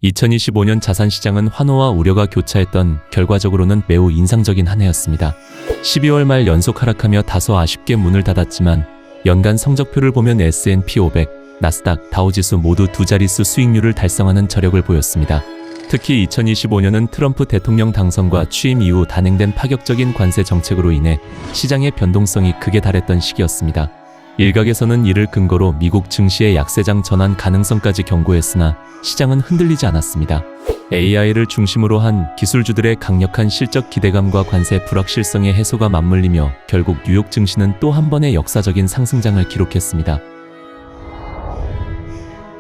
2025년 자산시장은 환호와 우려가 교차했던 결과적으로는 매우 인상적인 한 해였습니다. 12월 말 연속 하락하며 다소 아쉽게 문을 닫았지만 연간 성적표를 보면 S&P 500, 나스닥, 다우지수 모두 두 자릿수 수익률을 달성하는 저력을 보였습니다. 특히 2025년은 트럼프 대통령 당선과 취임 이후 단행된 파격적인 관세 정책으로 인해 시장의 변동성이 극에 달했던 시기였습니다. 일각에서는 이를 근거로 미국 증시의 약세장 전환 가능성까지 경고했으나 시장은 흔들리지 않았습니다. AI를 중심으로 한 기술주들의 강력한 실적 기대감과 관세 불확실성의 해소가 맞물리며 결국 뉴욕 증시는 또 한 번의 역사적인 상승장을 기록했습니다.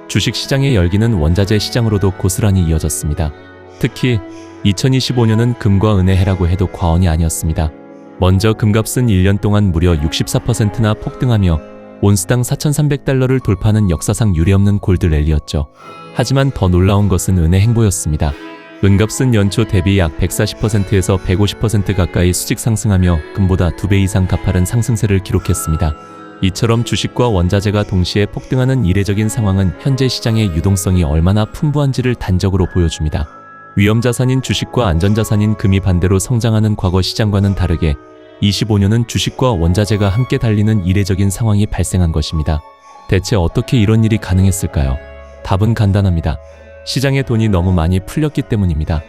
주식시장의 열기는 원자재 시장으로도 고스란히 이어졌습니다. 특히 2025년은 금과 은의 해라고 해도 과언이 아니었습니다. 먼저 금값은 1년 동안 무려 64%나 폭등하며 온스당 4,300달러를 돌파하는 역사상 유례없는 골드랠리였죠. 하지만 더 놀라운 것은 은의 행보였습니다. 은값은 연초 대비 약 140%에서 150% 가까이 수직 상승하며 금보다 2배 이상 가파른 상승세를 기록했습니다. 이처럼 주식과 원자재가 동시에 폭등하는 이례적인 상황은 현재 시장의 유동성이 얼마나 풍부한지를 단적으로 보여줍니다. 위험자산인 주식과 안전자산인 금이 반대로 성장하는 과거 시장과는 다르게 25년은 주식과 원자재가 함께 달리는 이례적인 상황이 발생한 것입니다. 대체 어떻게 이런 일이 가능했을까요? 답은 간단합니다. 시장에 돈이 너무 많이 풀렸기 때문입니다.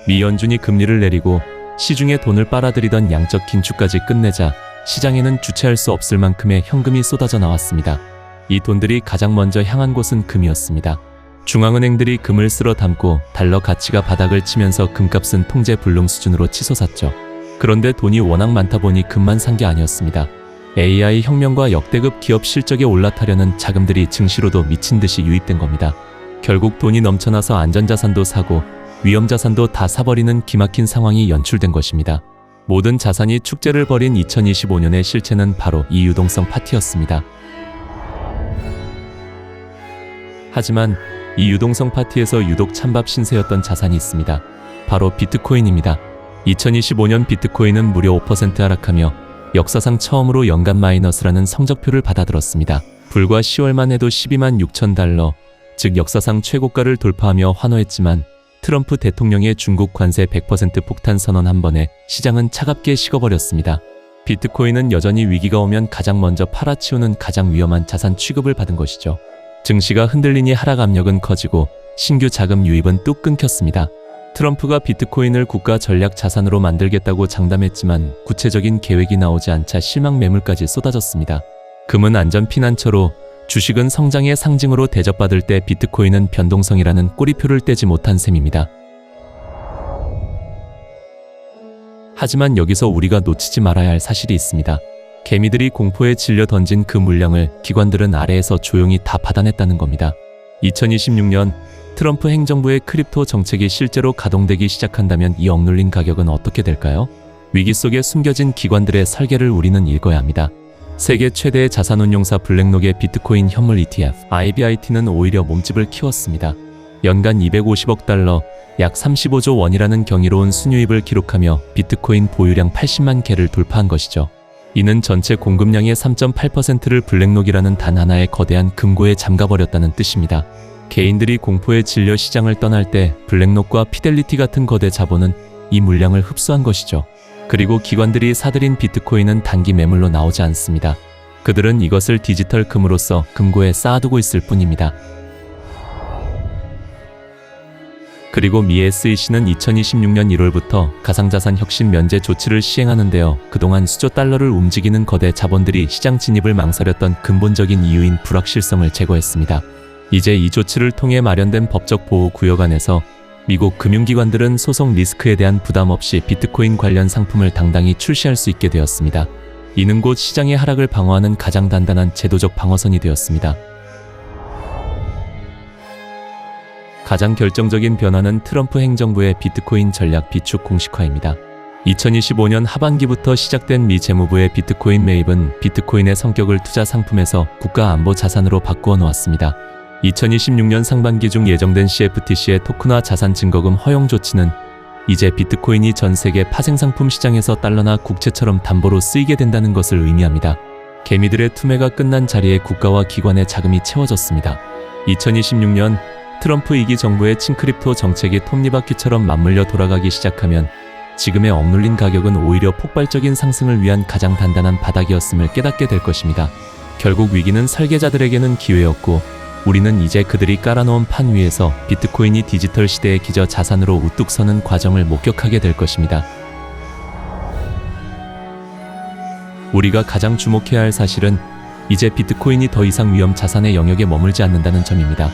미 연준이 금리를 내리고 시중에 돈을 빨아들이던 양적 긴축까지 끝내자 시장에는 주체할 수 없을 만큼의 현금이 쏟아져 나왔습니다. 이 돈들이 가장 먼저 향한 곳은 금이었습니다. 중앙은행들이 금을 쓸어 담고 달러 가치가 바닥을 치면서 금값은 통제 불능 수준으로 치솟았죠. 그런데 돈이 워낙 많다 보니 금만 산 게 아니었습니다. AI 혁명과 역대급 기업 실적에 올라타려는 자금들이 증시로도 미친 듯이 유입된 겁니다. 결국 돈이 넘쳐나서 안전자산도 사고 위험자산도 다 사버리는 기막힌 상황이 연출된 것입니다. 모든 자산이 축제를 벌인 2025년의 실체는 바로 이 유동성 파티였습니다. 하지만 이 유동성 파티에서 유독 찬밥 신세였던 자산이 있습니다. 바로 비트코인입니다. 2025년 비트코인은 무려 5% 하락하며 역사상 처음으로 연간 마이너스라는 성적표를 받아들었습니다. 불과 10월만 해도 12만 6천 달러, 즉 역사상 최고가를 돌파하며 환호했지만 트럼프 대통령의 중국 관세 100% 폭탄 선언 한 번에 시장은 차갑게 식어버렸습니다. 비트코인은 여전히 위기가 오면 가장 먼저 팔아치우는 가장 위험한 자산 취급을 받은 것이죠. 증시가 흔들리니 하락 압력은 커지고 신규 자금 유입은 뚝 끊겼습니다. 트럼프가 비트코인을 국가 전략 자산으로 만들겠다고 장담했지만 구체적인 계획이 나오지 않자 실망 매물까지 쏟아졌습니다. 금은 안전 피난처로, 주식은 성장의 상징으로 대접받을 때 비트코인은 변동성이라는 꼬리표를 떼지 못한 셈입니다. 하지만 여기서 우리가 놓치지 말아야 할 사실이 있습니다. 개미들이 공포에 질려 던진 그 물량을 기관들은 아래에서 조용히 다 받아냈다는 겁니다. 2026년 트럼프 행정부의 크립토 정책이 실제로 가동되기 시작한다면 이 억눌린 가격은 어떻게 될까요? 위기 속에 숨겨진 기관들의 설계를 우리는 읽어야 합니다. 세계 최대의 자산운용사 블랙록의 비트코인 현물 ETF IBIT는 오히려 몸집을 키웠습니다. 연간 250억 달러, 약 35조 원이라는 경이로운 순유입을 기록하며 비트코인 보유량 80만 개를 돌파한 것이죠. 이는 전체 공급량의 3.8%를 블랙록이라는 단 하나의 거대한 금고에 잠가버렸다는 뜻입니다. 개인들이 공포에 질려 시장을 떠날 때 블랙록과 피델리티 같은 거대 자본은 이 물량을 흡수한 것이죠. 그리고 기관들이 사들인 비트코인은 단기 매물로 나오지 않습니다. 그들은 이것을 디지털 금으로서 금고에 쌓아두고 있을 뿐입니다. 그리고 미 SEC는 2026년 1월부터 가상자산 혁신 면제 조치를 시행하는데요. 그동안 수조 달러를 움직이는 거대 자본들이 시장 진입을 망설였던 근본적인 이유인 불확실성을 제거했습니다. 이제 이 조치를 통해 마련된 법적 보호 구역 안에서 미국 금융기관들은 소송 리스크에 대한 부담 없이 비트코인 관련 상품을 당당히 출시할 수 있게 되었습니다. 이는 곧 시장의 하락을 방어하는 가장 단단한 제도적 방어선이 되었습니다. 가장 결정적인 변화는 트럼프 행정부의 비트코인 전략 비축 공식화입니다. 2025년 하반기부터 시작된 미 재무부의 비트코인 매입은 비트코인의 성격을 투자 상품에서 국가 안보 자산으로 바꾸어 놓았습니다. 2026년 상반기 중 예정된 CFTC의 토큰화 자산 증거금 허용 조치는 이제 비트코인이 전 세계 파생상품 시장에서 달러나 국채처럼 담보로 쓰이게 된다는 것을 의미합니다. 개미들의 투매가 끝난 자리에 국가와 기관의 자금이 채워졌습니다. 2026년 트럼프 2기 정부의 층크립토 정책이 톱니바퀴처럼 맞물려 돌아가기 시작하면 지금의 억눌린 가격은 오히려 폭발적인 상승을 위한 가장 단단한 바닥이었음을 깨닫게 될 것입니다. 결국 위기는 설계자들에게는 기회였고 우리는 이제 그들이 깔아놓은 판 위에서 비트코인이 디지털 시대의 기저 자산으로 우뚝 서는 과정을 목격하게 될 것입니다. 우리가 가장 주목해야 할 사실은 이제 비트코인이 더 이상 위험 자산의 영역에 머물지 않는다는 점입니다.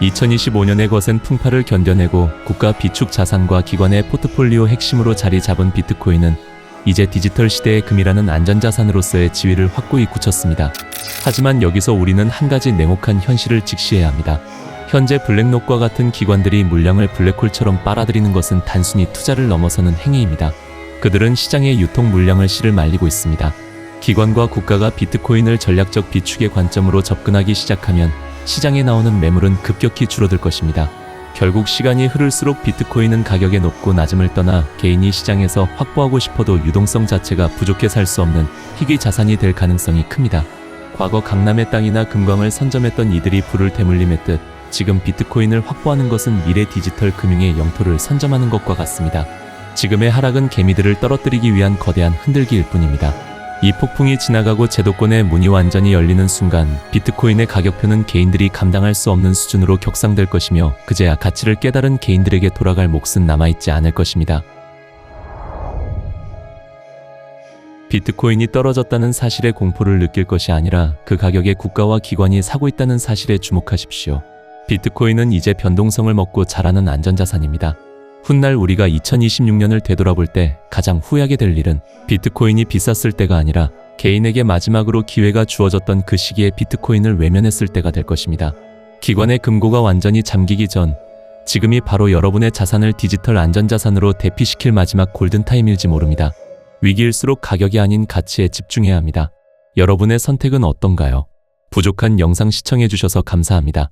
2025년의 거센 풍파를 견뎌내고 국가 비축 자산과 기관의 포트폴리오 핵심으로 자리 잡은 비트코인은 이제 디지털 시대의 금이라는 안전자산으로서의 지위를 확고히 굳혔습니다. 하지만 여기서 우리는 한 가지 냉혹한 현실을 직시해야 합니다. 현재 블랙록과 같은 기관들이 물량을 블랙홀처럼 빨아들이는 것은 단순히 투자를 넘어서는 행위입니다. 그들은 시장의 유통 물량을 실을 말리고 있습니다. 기관과 국가가 비트코인을 전략적 비축의 관점으로 접근하기 시작하면 시장에 나오는 매물은 급격히 줄어들 것입니다. 결국 시간이 흐를수록 비트코인은 가격의 높고 낮음을 떠나 개인이 시장에서 확보하고 싶어도 유동성 자체가 부족해 살 수 없는 희귀 자산이 될 가능성이 큽니다. 과거 강남의 땅이나 금광을 선점했던 이들이 불을 대물림했듯 지금 비트코인을 확보하는 것은 미래 디지털 금융의 영토를 선점하는 것과 같습니다. 지금의 하락은 개미들을 떨어뜨리기 위한 거대한 흔들기일 뿐입니다. 이 폭풍이 지나가고 제도권의 문이 완전히 열리는 순간 비트코인의 가격표는 개인들이 감당할 수 없는 수준으로 격상될 것이며 그제야 가치를 깨달은 개인들에게 돌아갈 몫은 남아있지 않을 것입니다. 비트코인이 떨어졌다는 사실에 공포를 느낄 것이 아니라 그 가격에 국가와 기관이 사고 있다는 사실에 주목하십시오. 비트코인은 이제 변동성을 먹고 자라는 안전자산입니다. 훗날 우리가 2026년을 되돌아볼 때 가장 후회하게 될 일은 비트코인이 비쌌을 때가 아니라 개인에게 마지막으로 기회가 주어졌던 그 시기에 비트코인을 외면했을 때가 될 것입니다. 기관의 금고가 완전히 잠기기 전 지금이 바로 여러분의 자산을 디지털 안전자산으로 대피시킬 마지막 골든타임일지 모릅니다. 위기일수록 가격이 아닌 가치에 집중해야 합니다. 여러분의 선택은 어떤가요? 부족한 영상 시청해주셔서 감사합니다.